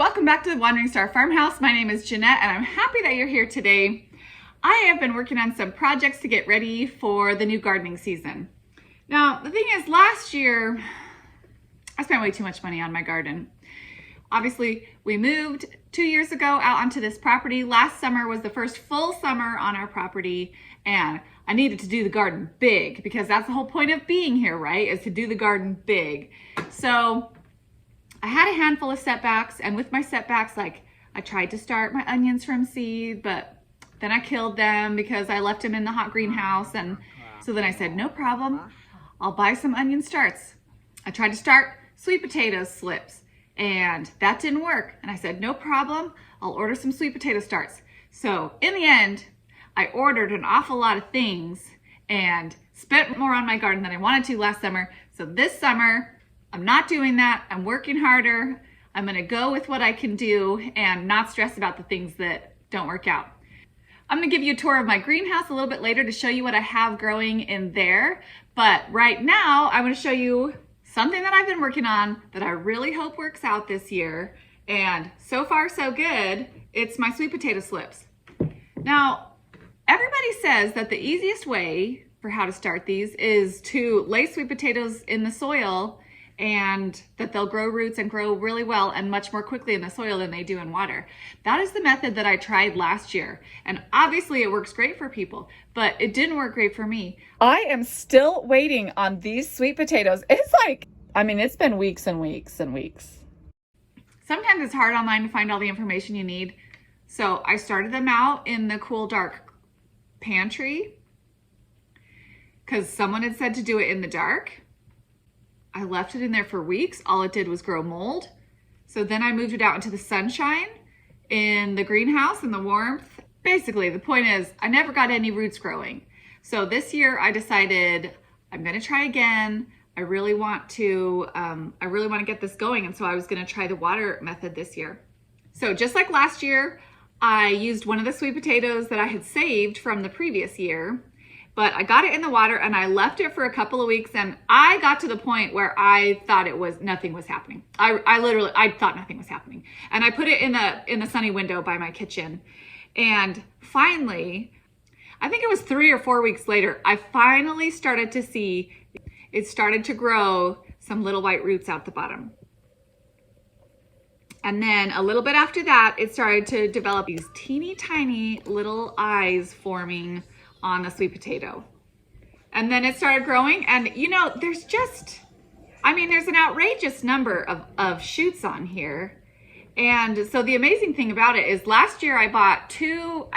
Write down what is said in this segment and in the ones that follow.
Welcome back to the Wandering Star Farmhouse. My name is Jeanette and I'm happy that you're here today. I have been working on some projects to get ready for the new gardening season. Now, the thing is, last year, I spent way too much money on my garden. Obviously, we moved 2 years ago out onto this property. Last summer was the first full summer on our property, and I needed to do the garden big because that's the whole point of being here, right? Is to do the garden big. So I had a handful of setbacks, and with my setbacks, like I tried to start my onions from seed, but then I killed them because I left them in the hot greenhouse. And so then I said, no problem, I'll buy some onion starts. I tried to start sweet potato slips and that didn't work. And I said, no problem, I'll order some sweet potato starts. So in the end, I ordered an awful lot of things and spent more on my garden than I wanted to last summer. So this summer, I'm not doing that. I'm working harder. I'm gonna go with what I can do and not stress about the things that don't work out. I'm gonna give you a tour of my greenhouse a little bit later to show you what I have growing in there. But right now, I'm gonna show you something that I've been working on that I really hope works out this year. And so far, so good. It's my sweet potato slips. Now, everybody says that the easiest way for how to start these is to lay sweet potatoes in the soil and that they'll grow roots and grow really well and much more quickly in the soil than they do in water. That is the method that I tried last year. And obviously it works great for people, but it didn't work great for me. I am still waiting on these sweet potatoes. It's like, it's been weeks and weeks and weeks. Sometimes it's hard online to find all the information you need. So I started them out in the cool, dark pantry because someone had said to do it in the dark. I left it in there for weeks. All it did was grow mold. So then I moved it out into the sunshine in the greenhouse in the warmth. Basically, the point is I never got any roots growing. So this year I decided I'm gonna try again. I really want to get this going. And so I was gonna try the water method this year. So just like last year, I used one of the sweet potatoes that I had saved from the previous year. But I got it in the water and I left it for a couple of weeks, and I got to the point where I thought nothing was happening. I thought nothing was happening. And I put it in the sunny window by my kitchen. And finally, I think it was 3 or 4 weeks later, I finally started to see it started to grow some little white roots out the bottom. And then a little bit after that, it started to develop these teeny tiny little eyes forming on the sweet potato. And then it started growing, and there's an outrageous number of shoots on here. And so the amazing thing about it is last year I bought two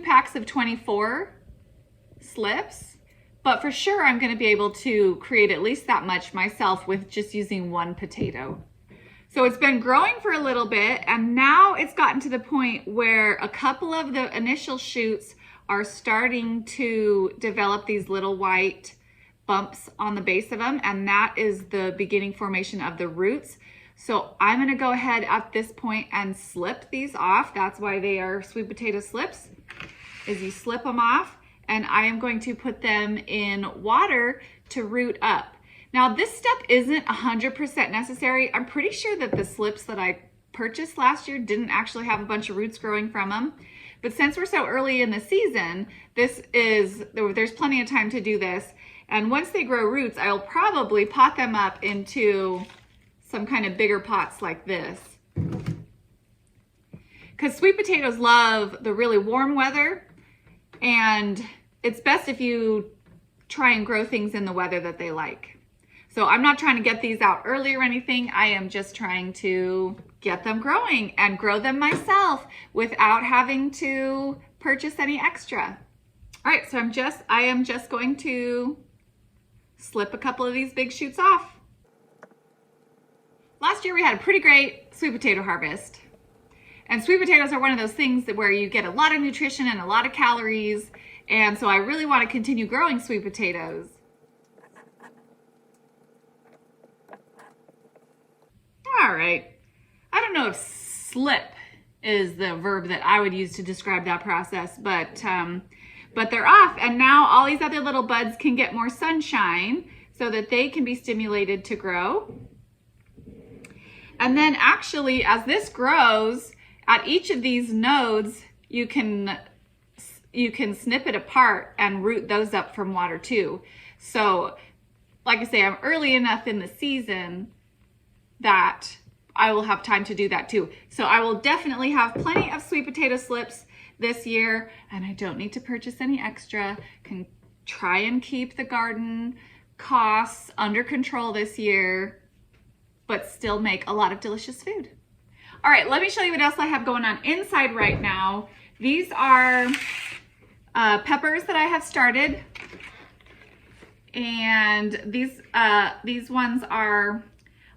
packs of 24 slips, but for sure I'm gonna be able to create at least that much myself with just using one potato. So it's been growing for a little bit, and now it's gotten to the point where a couple of the initial shoots are starting to develop these little white bumps on the base of them, and that is the beginning formation of the roots. So I'm gonna go ahead at this point and slip these off. That's why they are sweet potato slips, is you slip them off, and I am going to put them in water to root up. Now, this step isn't 100% necessary. I'm pretty sure that the slips that I purchased last year didn't actually have a bunch of roots growing from them. But since we're so early in the season, there's plenty of time to do this. And once they grow roots, I'll probably pot them up into some kind of bigger pots like this. Because sweet potatoes love the really warm weather, and it's best if you try and grow things in the weather that they like. So I'm not trying to get these out early or anything. I am just trying to get them growing and grow them myself without having to purchase any extra. All right, so I am just going to slip a couple of these big shoots off. Last year we had a pretty great sweet potato harvest. And sweet potatoes are one of those things where you get a lot of nutrition and a lot of calories. And so I really want to continue growing sweet potatoes. All right, I don't know if slip is the verb that I would use to describe that process, but they're off, and now all these other little buds can get more sunshine so that they can be stimulated to grow. And then actually, as this grows, at each of these nodes, you can snip it apart and root those up from water too. So like I say, I'm early enough in the season that I will have time to do that too. So I will definitely have plenty of sweet potato slips this year, and I don't need to purchase any extra. Can try and keep the garden costs under control this year, but still make a lot of delicious food. All right, let me show you what else I have going on inside right now. These are peppers that I have started, and these ones are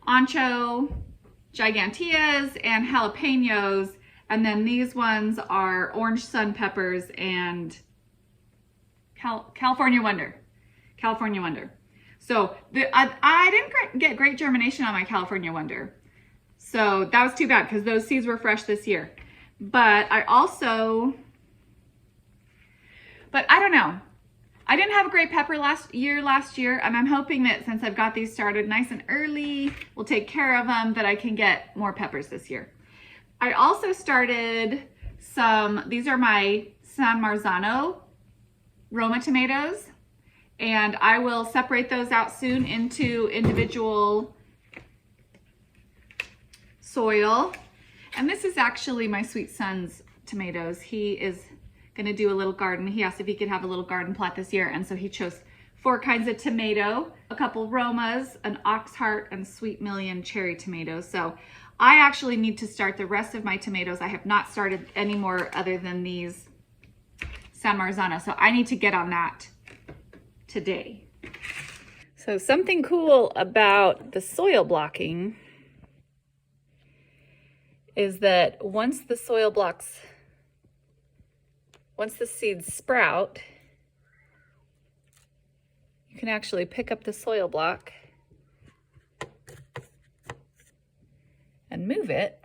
ancho giganteas and jalapenos, and then these ones are orange sun peppers and California Wonder. So I didn't get great germination on my California Wonder, so that was too bad because those seeds were fresh this year. But I don't know. I didn't have a great pepper last year, and I'm hoping that since I've got these started nice and early, we'll take care of them, that I can get more peppers this year. I also started these are my San Marzano Roma tomatoes, and I will separate those out soon into individual soil. And this is actually my sweet son's tomatoes. He is going to do a little garden. He asked if he could have a little garden plot this year, and so he chose 4 kinds of tomato, a couple Romas, an Oxheart, and Sweet Million cherry tomatoes. So I actually need to start the rest of my tomatoes. I have not started any more other than these San Marzano, so I need to get on that today. So something cool about the soil blocking is that once the seeds sprout, you can actually pick up the soil block and move it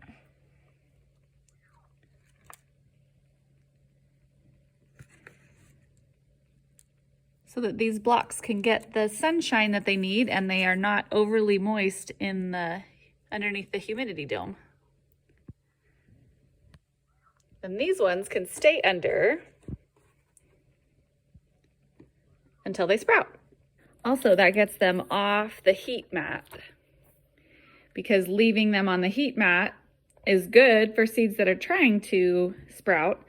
so that these blocks can get the sunshine that they need and they are not overly moist underneath the humidity dome. And these ones can stay under until they sprout. Also, that gets them off the heat mat, because leaving them on the heat mat is good for seeds that are trying to sprout.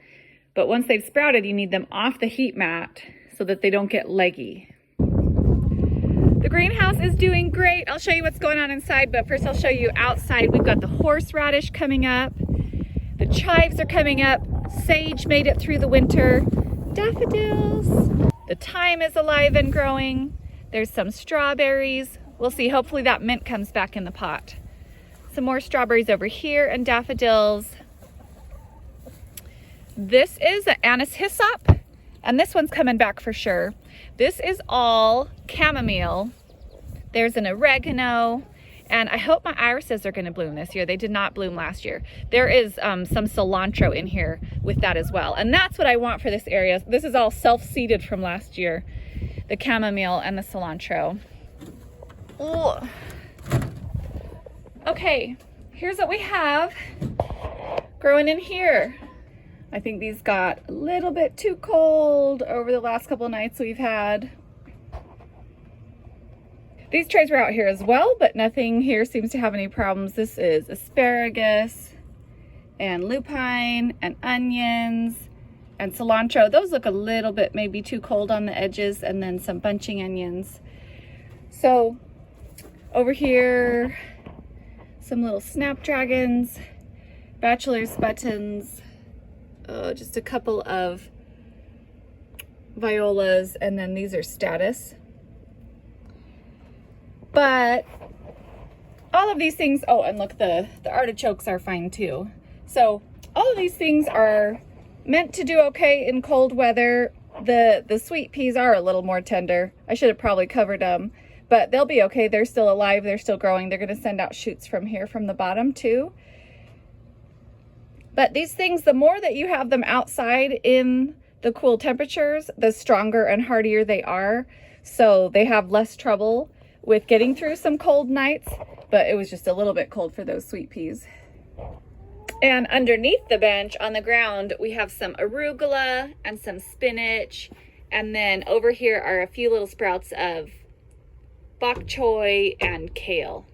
But once they've sprouted, you need them off the heat mat so that they don't get leggy. The greenhouse is doing great. I'll show you what's going on inside, but first I'll show you outside. We've got the horseradish coming up. The chives are coming up. Sage made it through the winter. Daffodils. The thyme is alive and growing. There's some strawberries. We'll see. Hopefully that mint comes back in the pot. Some more strawberries over here and daffodils. This is an anise hyssop, and this one's coming back for sure. This is all chamomile. There's an oregano. And I hope my irises are going to bloom this year. They did not bloom last year. There is some cilantro in here with that as well. And that's what I want for this area. This is all self-seeded from last year. The chamomile and the cilantro. Ugh. Okay, here's what we have growing in here. I think these got a little bit too cold over the last couple of nights we've had. These trays were out here as well, but nothing here seems to have any problems. This is asparagus and lupine and onions and cilantro. Those look a little bit maybe too cold on the edges, and then some bunching onions. So over here, some little snapdragons, bachelor's buttons, just a couple of violas, and then these are status. But all of these things, oh, and look, the artichokes are fine too. So all of these things are meant to do okay in cold weather. The sweet peas are a little more tender. I should have probably covered them, but they'll be okay. They're still alive. They're still growing. They're going to send out shoots from here, from the bottom too. But these things, the more that you have them outside in the cool temperatures, the stronger and hardier they are. So they have less trouble with getting through some cold nights. but it was just a little bit cold for those sweet peas. And underneath the bench on the ground, we have some arugula and some spinach. And then over here are a few little sprouts of bok choy and kale.